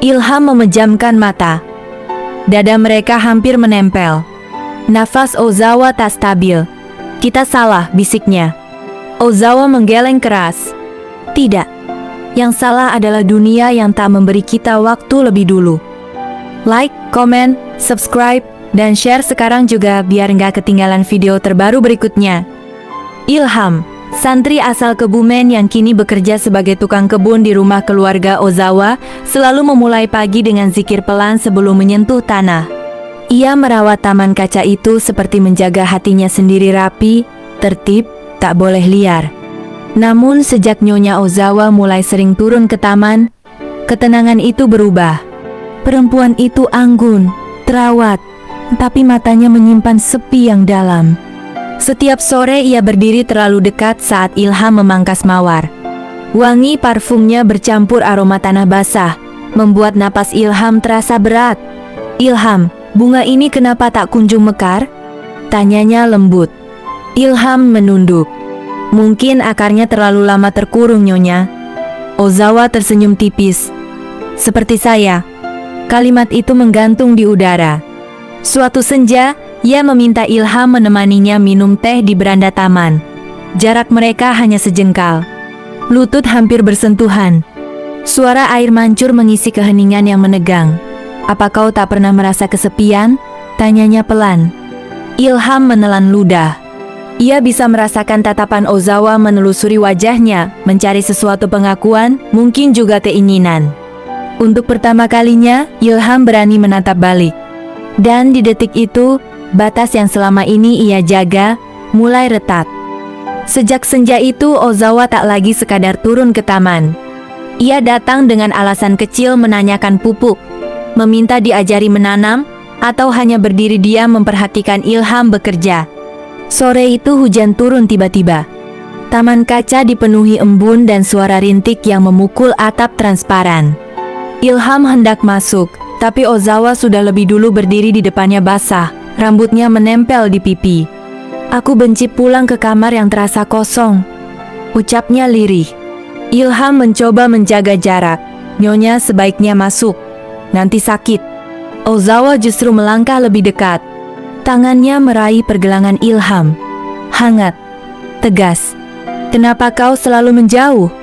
Ilham memejamkan mata. Dada mereka hampir menempel. Nafas Ozawa tak stabil. "Kita salah," bisiknya. Ozawa menggeleng keras. "Tidak. Yang salah adalah dunia yang tak memberi kita waktu lebih dulu." Like, komen, subscribe, dan share sekarang juga biar nggak ketinggalan video terbaru berikutnya. Ilham, santri asal Kebumen yang kini bekerja sebagai tukang kebun di rumah keluarga Ozawa, selalu memulai pagi dengan zikir pelan sebelum menyentuh tanah. Ia merawat taman kaca itu seperti menjaga hatinya sendiri, rapi, tertib, tak boleh liar. Namun sejak Nyonya Ozawa mulai sering turun ke taman, ketenangan itu berubah. Perempuan itu anggun, terawat, tapi matanya menyimpan sepi yang dalam. Setiap sore ia berdiri terlalu dekat saat Ilham memangkas mawar. Wangi parfumnya bercampur aroma tanah basah, membuat napas Ilham terasa berat. "Ilham, bunga ini kenapa tak kunjung mekar?" tanyanya lembut. Ilham menunduk. "Mungkin akarnya terlalu lama terkurung, Nyonya." Ozawa tersenyum tipis. "Seperti saya." Kalimat itu menggantung di udara. Suatu senja, ia meminta Ilham menemaninya minum teh di beranda taman. Jarak mereka hanya sejengkal. Lutut hampir bersentuhan. Suara air mancur mengisi keheningan yang menegang. "Apa kau tak pernah merasa kesepian?" tanyanya pelan. Ilham menelan ludah. Ia bisa merasakan tatapan Ozawa menelusuri wajahnya, mencari sesuatu pengakuan, mungkin juga keinginan. Untuk pertama kalinya, Ilham berani menatap balik. Dan di detik itu, batas yang selama ini ia jaga, mulai retak. Sejak senja itu, Ozawa tak lagi sekadar turun ke taman. Ia datang dengan alasan kecil menanyakan pupuk, meminta diajari menanam, atau hanya berdiri diam memperhatikan Ilham bekerja. Sore itu hujan turun tiba-tiba. Taman kaca dipenuhi embun dan suara rintik yang memukul atap transparan. Ilham hendak masuk, tapi Ozawa sudah lebih dulu berdiri di depannya basah, rambutnya menempel di pipi. "Aku benci pulang ke kamar yang terasa kosong," ucapnya lirih. Ilham mencoba menjaga jarak. "Nyonya sebaiknya masuk, nanti sakit." Ozawa justru melangkah lebih dekat. Tangannya meraih pergelangan Ilham. Hangat, tegas. "Kenapa kau selalu menjauh?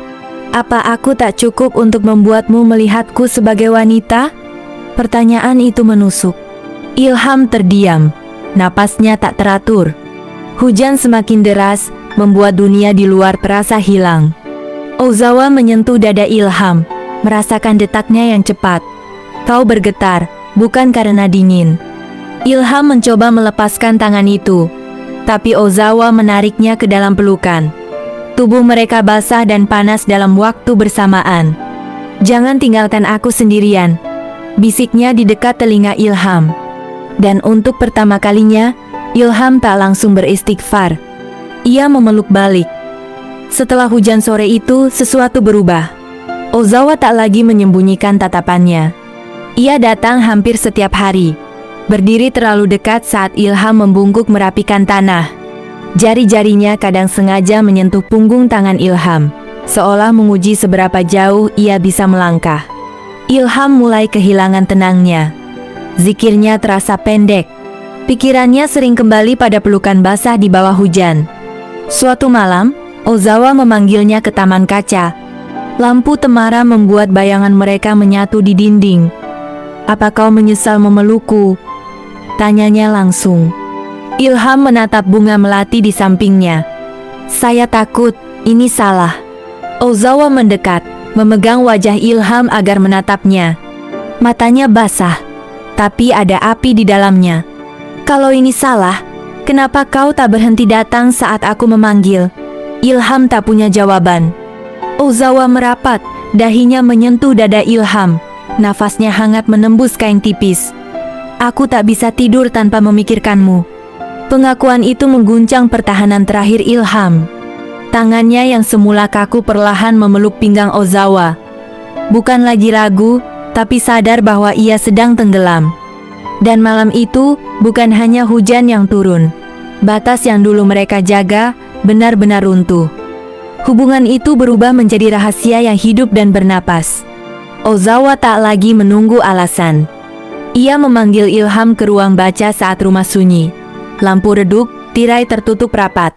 Apa aku tak cukup untuk membuatmu melihatku sebagai wanita?" Pertanyaan itu menusuk. Ilham terdiam. Napasnya tak teratur. Hujan semakin deras, membuat dunia di luar terasa hilang. Ozawa menyentuh dada Ilham, merasakan detaknya yang cepat. "Kau bergetar, bukan karena dingin." Ilham mencoba melepaskan tangan itu, tapi Ozawa menariknya ke dalam pelukan. Tubuh mereka basah dan panas dalam waktu bersamaan. "Jangan tinggalkan aku sendirian," bisiknya di dekat telinga Ilham. Dan untuk pertama kalinya, Ilham tak langsung beristighfar. Ia memeluk balik. Setelah hujan sore itu, sesuatu berubah. Ozawa tak lagi menyembunyikan tatapannya. Ia datang hampir setiap hari, berdiri terlalu dekat saat Ilham membungkuk merapikan tanah. Jari-jarinya kadang sengaja menyentuh punggung tangan Ilham, seolah menguji seberapa jauh ia bisa melangkah. Ilham mulai kehilangan tenangnya. Zikirnya terasa pendek. Pikirannya sering kembali pada pelukan basah di bawah hujan. Suatu malam, Ozawa memanggilnya ke taman kaca. Lampu temara membuat bayangan mereka menyatu di dinding. "Apa kau menyesal memelukku?" tanyanya langsung. Ilham menatap bunga melati di sampingnya. "Saya takut, ini salah." Ozawa mendekat, memegang wajah Ilham agar menatapnya. Matanya basah, tapi ada api di dalamnya. "Kalau ini salah, kenapa kau tak berhenti datang saat aku memanggil?" Ilham tak punya jawaban. Ozawa merapat, dahinya menyentuh dada Ilham. Nafasnya hangat menembus kain tipis. "Aku tak bisa tidur tanpa memikirkanmu." Pengakuan itu mengguncang pertahanan terakhir Ilham. Tangannya yang semula kaku perlahan memeluk pinggang Ozawa. Bukan lagi ragu, tapi sadar bahwa ia sedang tenggelam. Dan malam itu, bukan hanya hujan yang turun. Batas yang dulu mereka jaga, benar-benar runtuh. Hubungan itu berubah menjadi rahasia yang hidup dan bernapas. Ozawa tak lagi menunggu alasan. Ia memanggil Ilham ke ruang baca saat rumah sunyi. Lampu redup, tirai tertutup rapat.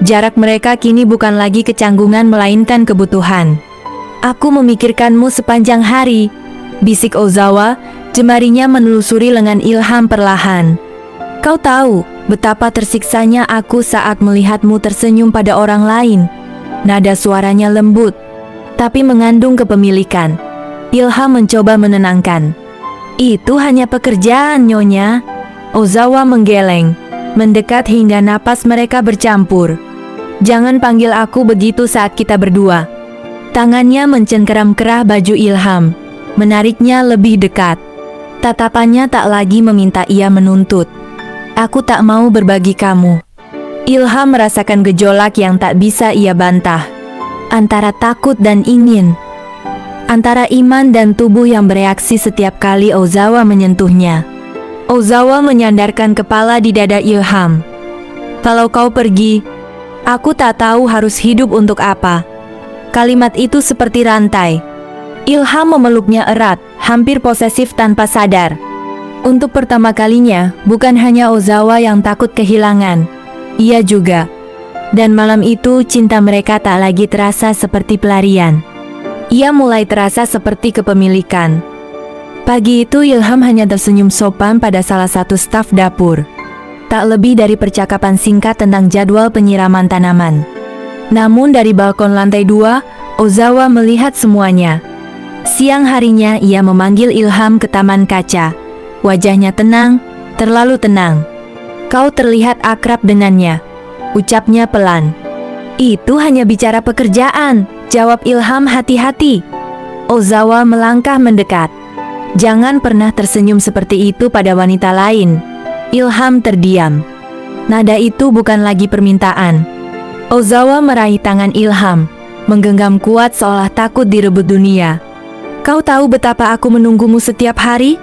Jarak mereka kini bukan lagi kecanggungan melainkan kebutuhan. "Aku memikirkanmu sepanjang hari," bisik Ozawa, jemarinya menelusuri lengan Ilham perlahan. "Kau tahu betapa tersiksanya aku saat melihatmu tersenyum pada orang lain." Nada suaranya lembut, tapi mengandung kepemilikan. Ilham mencoba menenangkan. "Itu hanya pekerjaan, Nyonya." Ozawa menggeleng, mendekat hingga napas mereka bercampur. "Jangan panggil aku begitu saat kita berdua." Tangannya mencengkeram kerah baju Ilham, menariknya lebih dekat. Tatapannya tak lagi meminta, ia menuntut. "Aku tak mau berbagi kamu." Ilham merasakan gejolak yang tak bisa ia bantah. Antara takut dan ingin. Antara iman dan tubuh yang bereaksi setiap kali Ozawa menyentuhnya. Ozawa menyandarkan kepala di dada Ilham. "Kalau kau pergi, aku tak tahu harus hidup untuk apa." Kalimat itu seperti rantai. Ilham memeluknya erat, hampir posesif tanpa sadar. Untuk pertama kalinya, bukan hanya Ozawa yang takut kehilangan, ia juga. Dan malam itu cinta mereka tak lagi terasa seperti pelarian. Ia mulai terasa seperti kepemilikan. Pagi itu Ilham hanya tersenyum sopan pada salah satu staf dapur. Tak lebih dari percakapan singkat tentang jadwal penyiraman tanaman. Namun dari balkon lantai 2, Ozawa melihat semuanya. Siang harinya ia memanggil Ilham ke taman kaca. Wajahnya tenang, terlalu tenang. "Kau terlihat akrab dengannya," ucapnya pelan. "Itu hanya bicara pekerjaan," jawab Ilham hati-hati. Ozawa melangkah mendekat. "Jangan pernah tersenyum seperti itu pada wanita lain." Ilham terdiam. Nada itu bukan lagi permintaan. Ozawa meraih tangan Ilham, menggenggam kuat seolah takut direbut dunia. "Kau tahu betapa aku menunggumu setiap hari?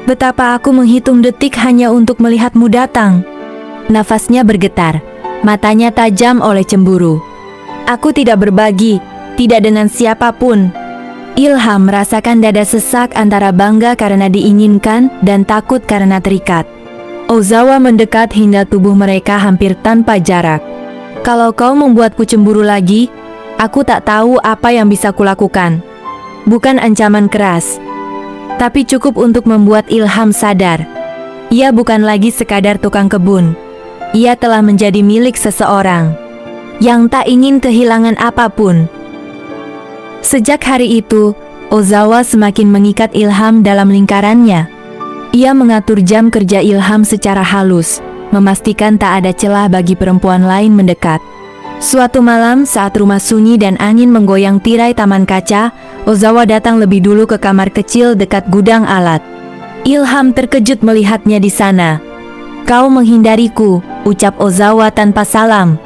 Betapa aku menghitung detik hanya untuk melihatmu datang." Nafasnya bergetar, matanya tajam oleh cemburu. "Aku tidak berbagi, tidak dengan siapapun." Ilham merasakan dada sesak antara bangga karena diinginkan dan takut karena terikat. Ozawa mendekat hingga tubuh mereka hampir tanpa jarak. "Kalau kau membuatku cemburu lagi, aku tak tahu apa yang bisa kulakukan." Bukan ancaman keras, tapi cukup untuk membuat Ilham sadar. Ia bukan lagi sekadar tukang kebun. Ia telah menjadi milik seseorang yang tak ingin kehilangan apapun. Sejak hari itu, Ozawa semakin mengikat Ilham dalam lingkarannya. Ia mengatur jam kerja Ilham secara halus, memastikan tak ada celah bagi perempuan lain mendekat. Suatu malam saat rumah sunyi dan angin menggoyang tirai taman kaca, Ozawa datang lebih dulu ke kamar kecil dekat gudang alat. Ilham terkejut melihatnya di sana. "Kau menghindariku," ucap Ozawa tanpa salam.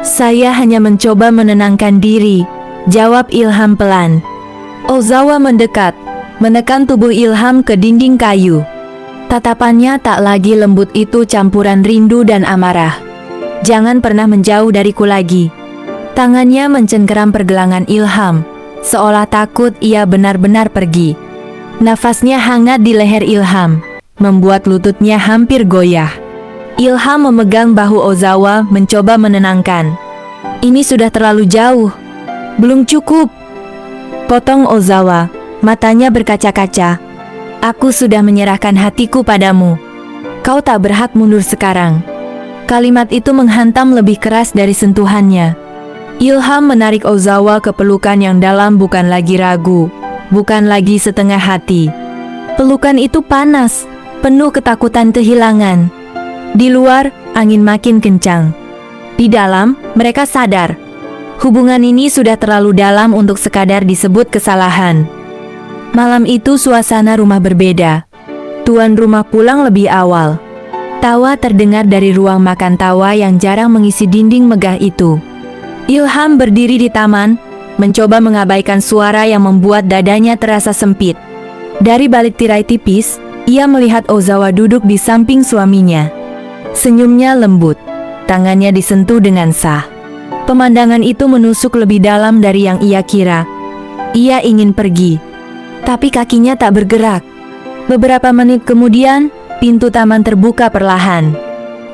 "Saya hanya mencoba menenangkan diri," jawab Ilham pelan. Ozawa mendekat, menekan tubuh Ilham ke dinding kayu. Tatapannya tak lagi lembut, itu campuran rindu dan amarah. "Jangan pernah menjauh dariku lagi." Tangannya mencengkeram pergelangan Ilham, seolah takut ia benar-benar pergi. Nafasnya hangat di leher Ilham, membuat lututnya hampir goyah. Ilham memegang bahu Ozawa, mencoba menenangkan. "Ini sudah terlalu jauh." "Belum cukup," potong Ozawa, matanya berkaca-kaca. "Aku sudah menyerahkan hatiku padamu. Kau tak berhak mundur sekarang." Kalimat itu menghantam lebih keras dari sentuhannya. Ilham menarik Ozawa ke pelukan yang dalam, bukan lagi ragu, bukan lagi setengah hati. Pelukan itu panas, penuh ketakutan kehilangan. Di luar, angin makin kencang. Di dalam, mereka sadar. Hubungan ini sudah terlalu dalam untuk sekadar disebut kesalahan. Malam itu suasana rumah berbeda. Tuan rumah pulang lebih awal. Tawa terdengar dari ruang makan tawa yang jarang mengisi dinding megah itu. Ilham berdiri di taman, mencoba mengabaikan suara yang membuat dadanya terasa sempit. Dari balik tirai tipis, ia melihat Ozawa duduk di samping suaminya. Senyumnya lembut, tangannya disentuh dengan sah. Pemandangan itu menusuk lebih dalam dari yang ia kira. Ia ingin pergi. tapi kakinya tak bergerak. Beberapa menit kemudian, pintu taman terbuka perlahan.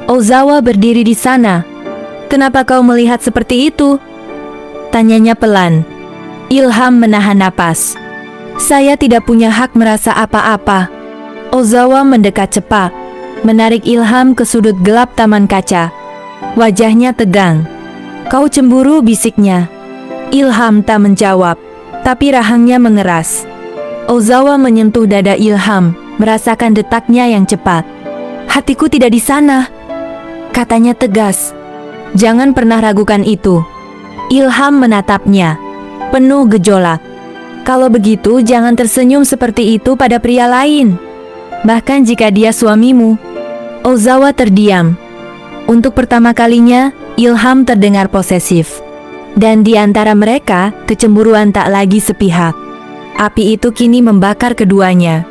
Ozawa berdiri di sana. "Kenapa kau melihat seperti itu?" tanyanya pelan. Ilham menahan napas. "Saya tidak punya hak merasa apa-apa." Ozawa mendekat cepat, menarik Ilham ke sudut gelap taman kaca. Wajahnya tegang. "Kau cemburu?" bisiknya. Ilham tak menjawab, tapi rahangnya mengeras. Ozawa menyentuh dada Ilham, merasakan detaknya yang cepat. "Hatiku tidak di sana," katanya tegas. "Jangan pernah ragukan itu." Ilham menatapnya, penuh gejolak. "Kalau begitu jangan tersenyum seperti itu pada pria lain, bahkan jika dia suamimu." Ozawa terdiam. Untuk pertama kalinya, Ilham terdengar posesif. Dan di antara mereka, kecemburuan tak lagi sepihak. Api itu kini membakar keduanya.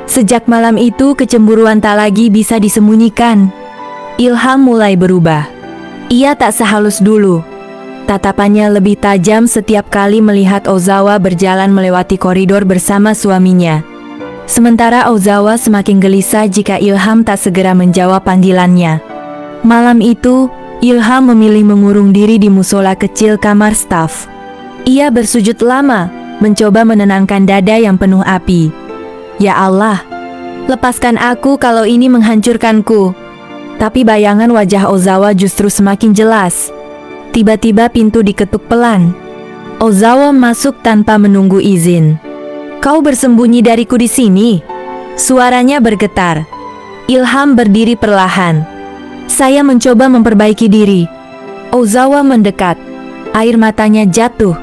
Sejak malam itu, kecemburuan tak lagi bisa disembunyikan. Ilham mulai berubah. Ia tak sehalus dulu. Tatapannya lebih tajam setiap kali melihat Ozawa berjalan melewati koridor bersama suaminya. Sementara Ozawa semakin gelisah jika Ilham tak segera menjawab panggilannya. Malam itu, Ilham memilih mengurung diri di musola kecil kamar staf. Ia bersujud lama, mencoba menenangkan dada yang penuh api. "Ya Allah, lepaskan aku kalau ini menghancurkanku." Tapi bayangan wajah Ozawa justru semakin jelas. Tiba-tiba pintu diketuk pelan. Ozawa masuk tanpa menunggu izin. "Kau bersembunyi dariku di sini?" Suaranya bergetar. Ilham berdiri perlahan. "Saya mencoba memperbaiki diri." Ozawa mendekat. Air matanya jatuh.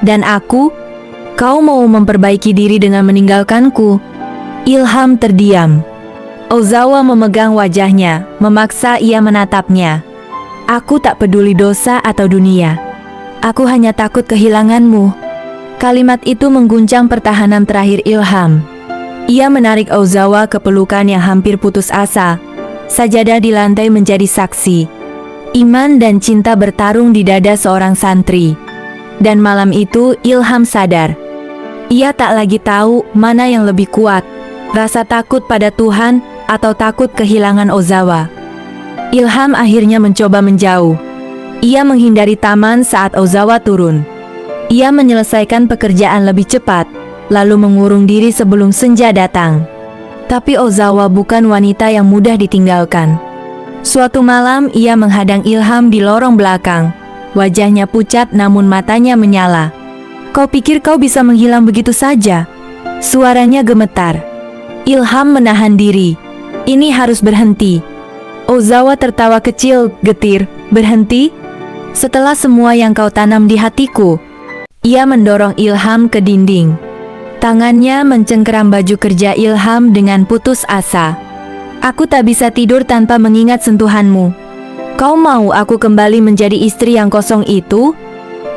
"Dan aku? Kau mau memperbaiki diri dengan meninggalkanku?" Ilham terdiam. Ozawa memegang wajahnya, memaksa ia menatapnya. "Aku tak peduli dosa atau dunia. Aku hanya takut kehilanganmu." Kalimat itu mengguncang pertahanan terakhir Ilham. Ia menarik Ozawa ke pelukan yang hampir putus asa. Sajadah di lantai menjadi saksi. Iman dan cinta bertarung di dada seorang santri. Dan malam itu Ilham sadar. Ia tak lagi tahu mana yang lebih kuat, rasa takut pada Tuhan atau takut kehilangan Ozawa. Ilham akhirnya mencoba menjauh. Ia menghindari taman saat Ozawa turun. Ia menyelesaikan pekerjaan lebih cepat, lalu mengurung diri sebelum senja datang. Tapi Ozawa bukan wanita yang mudah ditinggalkan. Suatu malam ia menghadang Ilham di lorong belakang. Wajahnya pucat namun matanya menyala. "Kau pikir kau bisa menghilang begitu saja?" Suaranya gemetar. Ilham menahan diri. "Ini harus berhenti." Ozawa tertawa kecil, getir. "Berhenti? Setelah semua yang kau tanam di hatiku." Ia mendorong Ilham ke dinding. Tangannya mencengkeram baju kerja Ilham dengan putus asa. "Aku tak bisa tidur tanpa mengingat sentuhanmu. Kau mau aku kembali menjadi istri yang kosong itu?"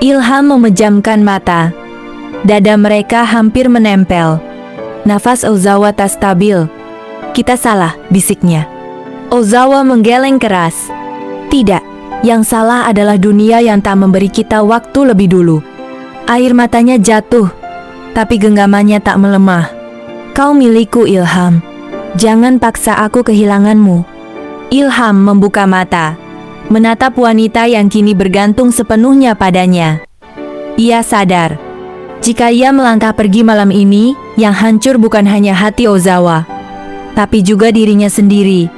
Ilham memejamkan mata. Dada mereka hampir menempel. Nafas Ozawa tak stabil. "Kita salah," bisiknya. Ozawa menggeleng keras. "Tidak, yang salah adalah dunia yang tak memberi kita waktu lebih dulu." Air matanya jatuh, tapi genggamannya tak melemah. "Kau milikku, Ilham. Jangan paksa aku kehilanganmu." Ilham membuka mata, menatap wanita yang kini bergantung sepenuhnya padanya. Ia sadar, jika ia melangkah pergi malam ini, yang hancur bukan hanya hati Ozawa, tapi juga dirinya sendiri.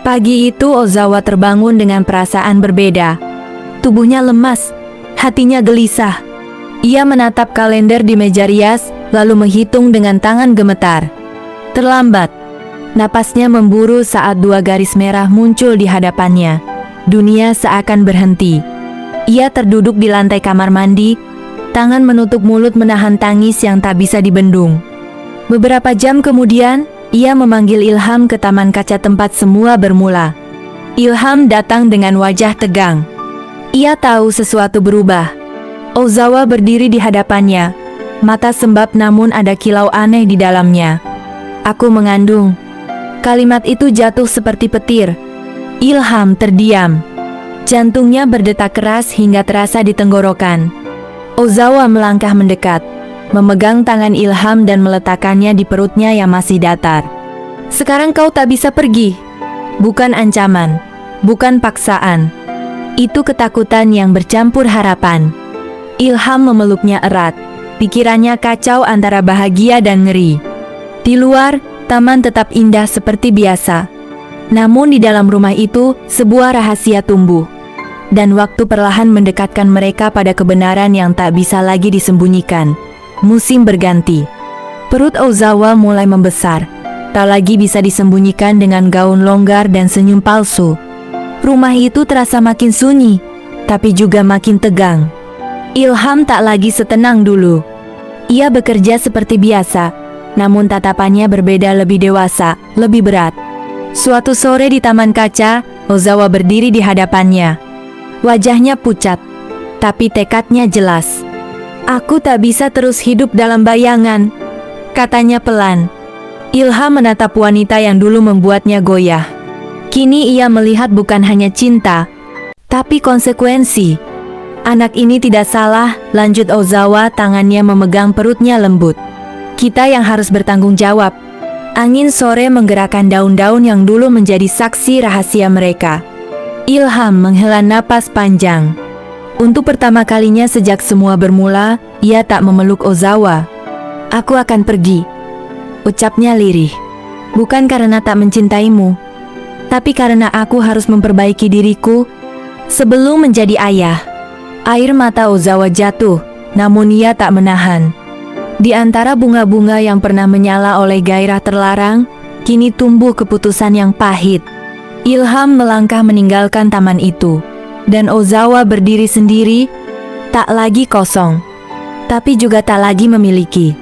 Pagi itu Ozawa terbangun dengan perasaan berbeda. Tubuhnya lemas, hatinya gelisah. Ia menatap kalender di meja rias, lalu menghitung dengan tangan gemetar. Terlambat. Napasnya memburu saat dua garis merah muncul di hadapannya. Dunia seakan berhenti. Ia terduduk di lantai kamar mandi, tangan menutup mulut menahan tangis yang tak bisa dibendung. Beberapa jam kemudian, ia memanggil Ilham ke taman kaca tempat semua bermula. Ilham datang dengan wajah tegang. Ia tahu sesuatu berubah. Ozawa berdiri di hadapannya, mata sembab namun ada kilau aneh di dalamnya. "Aku mengandung." Kalimat itu jatuh seperti petir. Ilham terdiam. Jantungnya berdetak keras hingga terasa di tenggorokan. Ozawa melangkah mendekat. memegang tangan Ilham dan meletakkannya di perutnya yang masih datar. Sekarang kau tak bisa pergi. Bukan ancaman, bukan paksaan. Itu ketakutan yang bercampur harapan. Ilham memeluknya erat. Pikirannya kacau antara bahagia dan ngeri. Di luar, taman tetap indah seperti biasa. Namun di dalam rumah itu, sebuah rahasia tumbuh. Dan waktu perlahan mendekatkan mereka pada kebenaran yang tak bisa lagi disembunyikan. Musim berganti. Perut Ozawa mulai membesar. Tak lagi bisa disembunyikan dengan gaun longgar dan senyum palsu. Rumah itu terasa makin sunyi, tapi juga makin tegang. Ilham tak lagi setenang dulu. Ia bekerja seperti biasa, namun tatapannya berbeda, lebih dewasa, lebih berat. Suatu sore di taman kaca, Ozawa berdiri di hadapannya. Wajahnya pucat, tapi tekadnya jelas. "Aku tak bisa terus hidup dalam bayangan," katanya pelan. Ilham menatap wanita yang dulu membuatnya goyah. Kini ia melihat bukan hanya cinta, tapi konsekuensi. "Anak ini tidak salah," lanjut Ozawa, tangannya memegang perutnya lembut. "Kita yang harus bertanggung jawab." Angin sore menggerakkan daun-daun yang dulu menjadi saksi rahasia mereka. Ilham menghela napas panjang. Untuk pertama kalinya sejak semua bermula, ia tak memeluk Ozawa. "Aku akan pergi," ucapnya lirih. "Bukan karena tak mencintaimu, tapi karena aku harus memperbaiki diriku sebelum menjadi ayah." Air mata Ozawa jatuh, namun ia tak menahan. Di antara bunga-bunga yang pernah menyala oleh gairah terlarang, kini tumbuh keputusan yang pahit. Ilham melangkah meninggalkan taman itu, dan Ozawa berdiri sendiri, tak lagi kosong, tapi juga tak lagi memiliki.